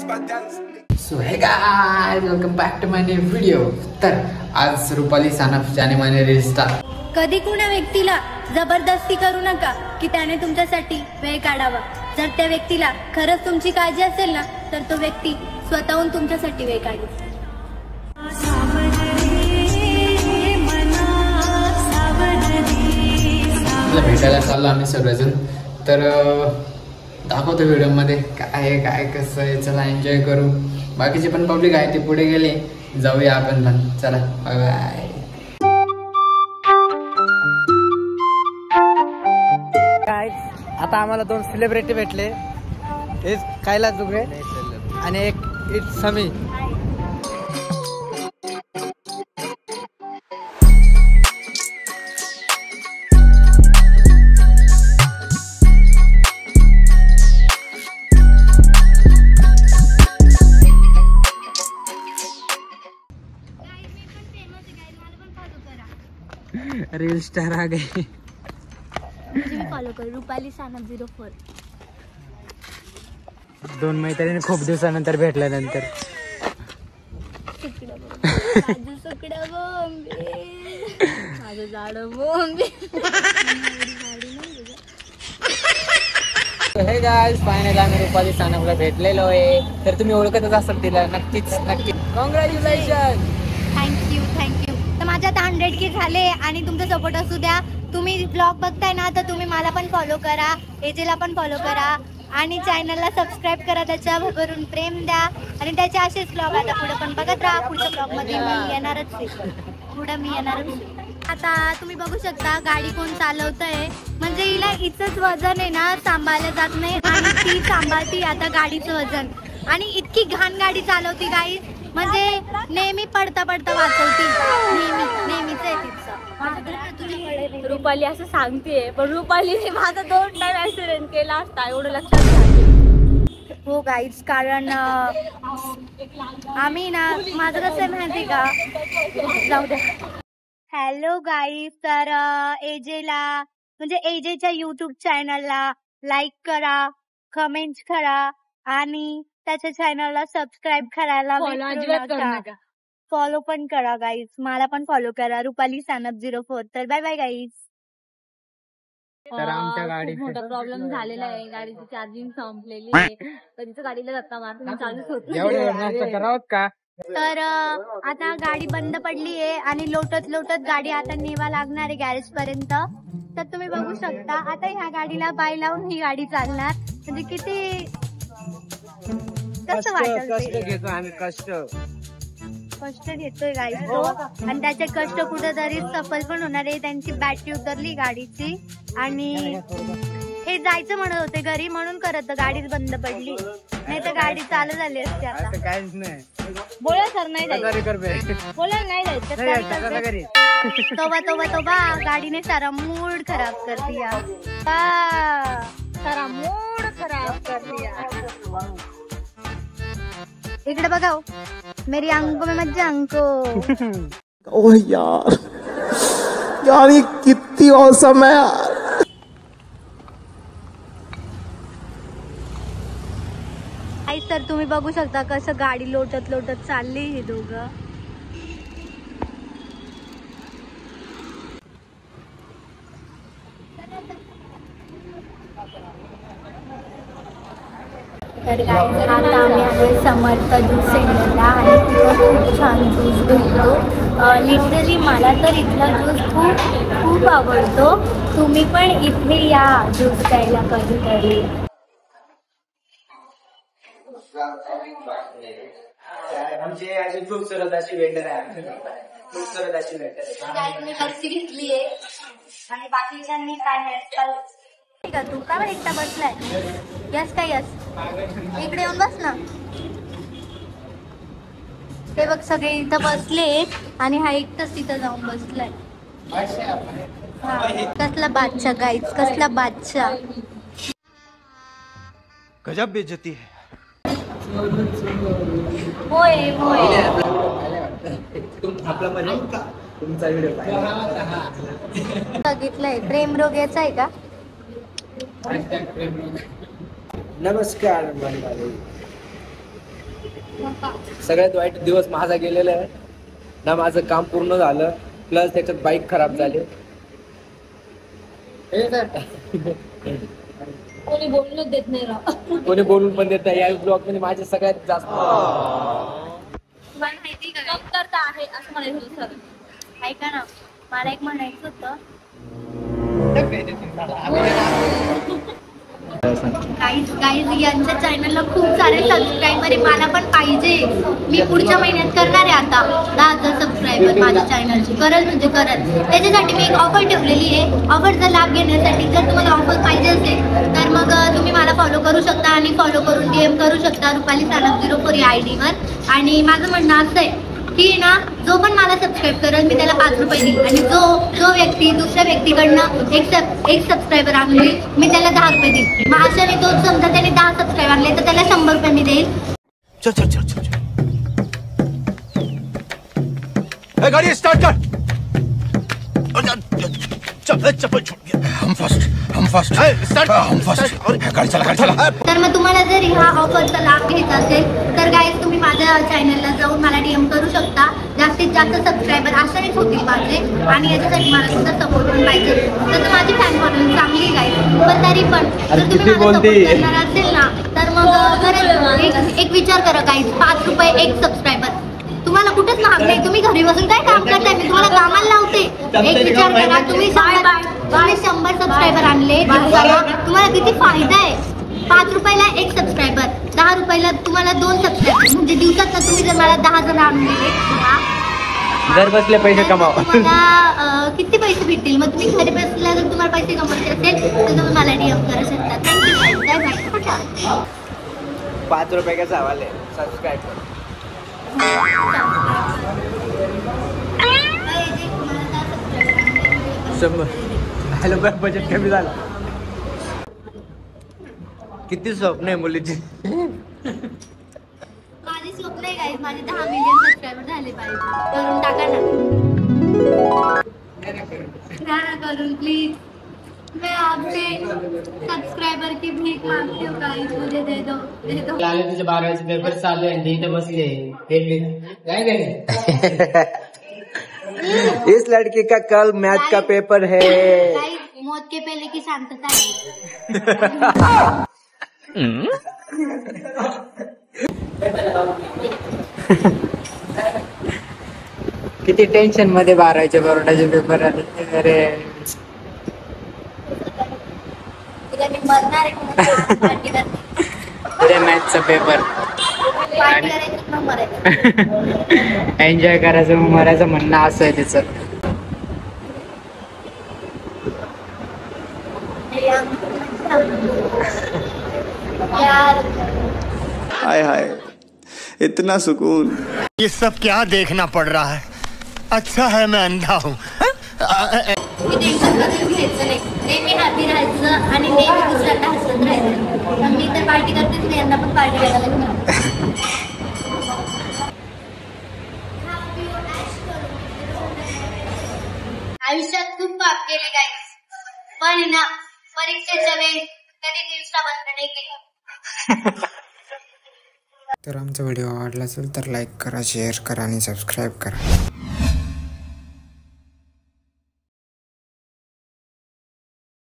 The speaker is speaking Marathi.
So hey guys welcome back to my new video. तर आज रुपाली सानप जाने माने रील स्टार। कधी कुणा व्यक्तीला जबरदस्ती करू नका की त्याने तुमच्यासाठी वेळ काढावा। जर त्या व्यक्तीला खरंच तुमची काळजी असेल ना तर तो व्यक्ती स्वतःहून तुमच्यासाठी वेळ काढेल। भेटायला चाललो आम्ही सर्वजण, तर दाखवतो व्हिडिओ मध्ये काय आहे काय कसं आहे। चला एन्जॉय करू। बाकीचे पण पब्लिक आहे ते पुढे गेले, जाऊया आपण पण। चला बाय बाय। आता आम्हाला दोन सेलिब्रिटी भेटले, एक कैलास दुबे आणि एक इट्स समी। रील स्टार आ गई। मुझे भी फॉलो कर रुपाली सानप 04। दोन मैत्रिणी खूप दिवसानंतर भेटल्यानंतर हे गाइस फायनली आम्ही रुपाली सानपला भेटलेलो आहे। तर तुम्ही ओळखतच असाल तिला, नक्कीच नक्की कॉंग्रॅच्युलेशन। थँक्यू। तर माझ्या आता 100K झाले आणि तुमचा सपोर्ट असू द्या। तुम्ही ब्लॉग बघताय ना तर तुम्ही मला पण फॉलो करा, एजेला पण फॉलो करा आणि चॅनलला सबस्क्राईब करा। त्याच्यावरून प्रेम द्या आणि त्याचे असेच ब्लॉग आता पुढे पण बघत राहा। पुढच्या ब्लॉगमध्ये मी येणारच आहे, पुढे मी येणारच आहे। आता तुम्ही बघू शकता गाडी कोण चालवतंय, म्हणजे हिला हिचंच वजन आहे ना सांभाळलं जात नाही आणि ती सांभाळती आता गाडीचं वजन। आणि इतकी घाण गाडी चालवती गाई, म्हणजे नेहमी पडता वाचवती, नेहमीच आहे तिचं। रुपाली असं सांगतेय, पण रुपालीने माझा 2 टाइम ऍक्सिडेंट केला असता, एवढं लक्षात घ्या। हो गाईज, कारण आम्ही ना, माझं कसं आहे माहिती का, जाऊ द्या। हॅलो गाईज, तर एजेला म्हणजे एजेच्या युट्यूब चॅनलला लाईक करा, कमेंट करा आणि त्याच्या चॅनलला सबस्क्राईब करायला विसरू नका। फॉलो पण करा गाईज, मला पण फॉलो करा रुपाली सानप 04। तर बाय बाय गाईज। तर आमच्या गाडीत मोठा प्रॉब्लेम झालेला आहे, गाडीची चार्जिंग संपलेली आहे, कधीच गाडीला धक्का मारून चालूच होत का। तर आता गाडी बंद पडली आहे आणि लोटत गाडी आता नेवा लागणार आहे गॅरेज पर्यंत। तर तुम्ही बघू शकता आता ह्या गाडीला बाय लावून ही गाडी चालणार, म्हणजे किती कसं वाटत आम्ही कष्ट घेतोय गाईज तो, आणि त्याचे कष्ट कुठेतरी सफल पण होणार आहे। त्यांची बॅटरी उतरली गाडीची आणि हे जायचं म्हणत होते घरी, म्हणून करत गाडीच बंद पडली, नाही तर गाडी चालू झाली असते। आता काहीच नाही बोला सर, नाही जायचं, बोला नाही जायचं। तोबा गाडीने सारा मूड खराब कर दिया, सारा मूड खराब कर दिया। इकडे बघाओ, मेरी आंखों में मत आंखो। ओह यार ये कितनी औसम है यार। तर तुम्ही बघू शकता कसं गाडी लोटत चालली ही दोघं। तर आता आम्ही आलोय समर्थ ज्यूस सेंटरला आणि तिथं खूप छान ज्यूस भेटतो। लिटरली मला तर इथला ज्यूस खूप आवडतो। तुम्ही पण इथे या ज्यूस प्यायला कधीतरी। आमचे असे खूप सरदाची वेंडर आहे, मी लस्सी घेतली आहे आणि बाकीच्यांनी काय ठीक आहे। तू का एकटा बसलाय? यस काय यस, इकडे येऊन बस ना। ते बघ सगळे इथं बसले आणि हा एकटाच तिथं जाऊन बसलाय। कसला बादशाह गाईज, कसला बादशाह। गजब बेइज्जती है। होय तुमचा व्हिडिओ बघितलंय, प्रेम रोग याचा आहे का? नमस्कार मंडळी, सगळ्यात वाईट दिवस माझा गेलेला आहे ना. माझं काम पूर्ण झालं प्लस त्याच्यात बाईक खराब झाली. कोणी बोलूनच देत नाही राव. कोणी बोलून पण देत नाही. या ब्लॉग मध्ये माझे सगळ्यात जास्त माहिती कमतरता आहे असं म्हणायचं सर. ऐका ना, मला एक म्हणायचं होतं. गाईज यांच्या चॅनलला खूप सारे सबस्क्रायबर आहे. मला पण पाहिजे. मी पुढच्या महिन्यात करणार आहे आता 10,000 सबस्क्रायबर माझ्या चॅनलची. करल म्हणजे करल. त्याच्यासाठी मी एक ऑफर ठेवलेली आहे. ऑफरचा लाभ घेण्यासाठी जर तुम्हाला ऑफर पाहिजे असेल तर मग तुम्ही मला फॉलो करू शकता आणि फॉलो करून DM करू शकता रुपाली सानप 04 या ID वर. आणि माझं म्हणणं असं आहे की ना, जो पण मला सबस्क्राईब करेल मी त्याला 5 रुपये देईल. आणि जो व्यक्ती दुसऱ्या व्यक्तीकडनं एक सबस्क्रायबर आणली मी त्याला 10 रुपये देईल. मग अशाने तो समजा त्याने 10 सबस्क्राईब आणले तर त्याला 100 रुपये मी देईल. चल चल चल चल चल गाड़ी स्टार्ट कर. चल चप्पल छूट गया. हम फर्स्ट स्टार्ट. हम फर्स्ट. गाड़ी चला गाड़ी चला. तर मग तुम्हाला जर ह्या ऑफरचा लाभ घ्यायचा असेल तर गाईज तुम्ही माझ्या चॅनलला जाऊन मला DM करू शकता. जास्तीत जास्त सबस्क्रायबर अशानेच होतील माझे. आणि याच्यासाठी मला तुमचा सपोर्ट पण पाहिजे. तसं माझी फॅन फॉलोइंग चांगली आहे गाईज, पण तरी पण जर तुम्ही मला सपोर्ट करणार असेल ना तर मग एक विचार करा गाईज. 5 रुपये एक सबस्क्रायबर तुम्हाला कुठेच महाग नाही. तुम्ही घरी बसून काय काम करताय? मी तुम्हाला कामाला लावते. एक विचार करा, तुम्ही 100 सबस्क्रायबर आणले दिवसाला तुम्हाला किती फायदा आहे. 5 रुपयाला एक सबस्क्रायबर, 10 रुपयाला तुम्हाला 2 सबस्क्रायबर. म्हणजे दिवसात तुम्ही जर मला 10 जण आणून दिले घर बसल्या पैसे कमावा. तुम्हाला किती पैसे भेटतील? मग तुम्ही घरी बसल्या जर तुम्हाला पैसे कमवायचे असेल तर तुम्ही मला DM करू शकता. थँक्यू. 5 रुपये का सवाल आहे सबस्क्राईब. हॅलो, बजेट कमी झालं. किती स्वप्न आहे मुलीची. माझी स्वप्न आहे गाईज, माझे 10 मिलियन सबस्क्रायबर झाले पाहिजे. करून टाका ना करून प्लीज. मैं आपसे सब्सक्राइबर की भीख मांगती हूँ गाइस, मुझे दे दो लाले तुझे 12वीचे पेपर चालू आहे. इथे बसले काय काय. इस लड़की का कल मैथ का पेपर है. गाइस, मौत के पहले की शांतता है. किती टेन्शन मध्ये 12वीचे बोर्डाचे पेपर आले. अरे मी मरणार आहे. उद्या मॅथचा पेपर. पार्टी करायची मग मरायचं. एन्जॉय करायचं मग मरायचं म्हणणं असं आहे त्याचं. यार हाय हाय इतना सुकून. ये सब क्या देखना पड़ रहा है. अच्छा है मैं अंधा हूँ. मी टेन्शन कधीच घ्यायचं नाही. नेहमी हॅपी राहायचं आणि नेहमी दुसऱ्यांना हसत राहायचं. मी तर पार्टी करतेच नाही, यांना पण पार्टी करायला लागणार. आयुष्यात खूप पाप केले गाईस, पण ना परीक्षेच्या वेळी कधीच इंस्टा बंद नाही केलं. तर आमचा व्हिडिओ आवडला असेल तर लाईक करा, शेअर करा आणि सबस्क्राईब करा.